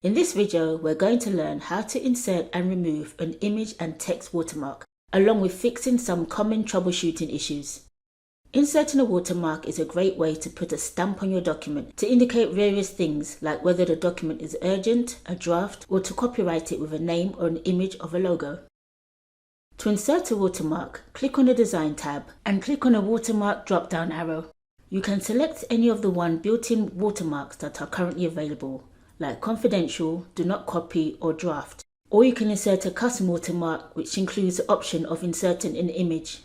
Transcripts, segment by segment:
In this video, we're going to learn how to insert and remove an image and text watermark, along with fixing some common troubleshooting issues. Inserting a watermark is a great way to put a stamp on your document to indicate various things like whether the document is urgent, a draft, or to copyright it with a name or an image of a logo. To insert a watermark, click on the Design tab and click on a watermark drop-down arrow. You can select any of the built-in watermarks that are currently available, like confidential, do not copy, or draft. Or you can insert a custom watermark, which includes the option of inserting an image.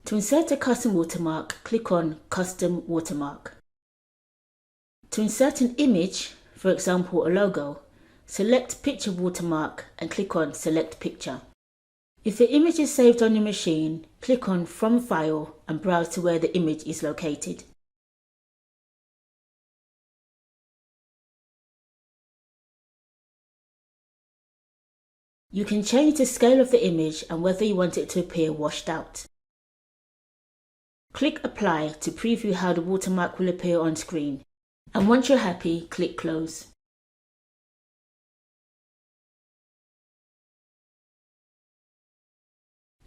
To insert a custom watermark, click on Custom Watermark. To insert an image, for example a logo, select Picture Watermark and click on Select Picture. If the image is saved on your machine, click on From File and browse to where the image is located. You can change the scale of the image and whether you want it to appear washed out. Click Apply to preview how the watermark will appear on screen, and once you're happy, click Close.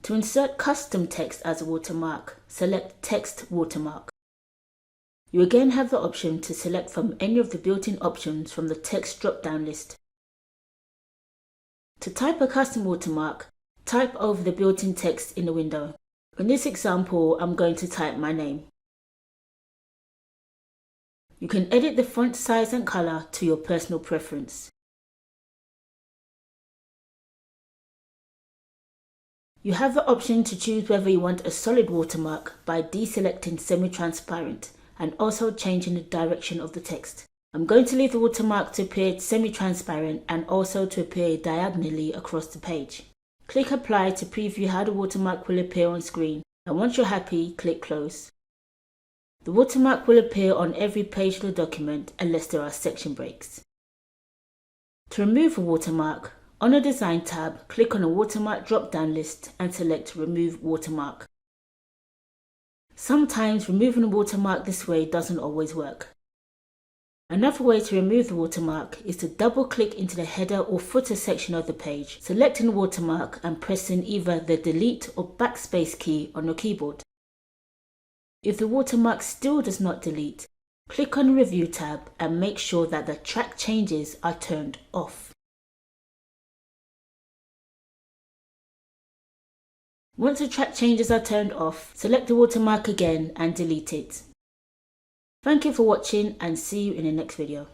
To insert custom text as a watermark, select Text Watermark. You again have the option to select from any of the built-in options from the text drop-down list. To type a custom watermark, type over the built-in text in the window. In this example, I'm going to type my name. You can edit the font size and color to your personal preference. You have the option to choose whether you want a solid watermark by deselecting semi-transparent and also changing the direction of the text. I'm going to leave the watermark to appear semi-transparent and also to appear diagonally across the page. Click Apply to preview how the watermark will appear on screen, and once you're happy, click Close. The watermark will appear on every page of the document unless there are section breaks. To remove a watermark, on the Design tab, click on the Watermark drop-down list and select Remove Watermark. Sometimes removing a watermark this way doesn't always work. Another way to remove the watermark is to double-click into the header or footer section of the page, selecting the watermark and pressing either the Delete or Backspace key on your keyboard. If the watermark still does not delete, click on the Review tab and make sure that the Track Changes are turned off. Once the track changes are turned off, select the watermark again and delete it. Thank you for watching and see you in the next video.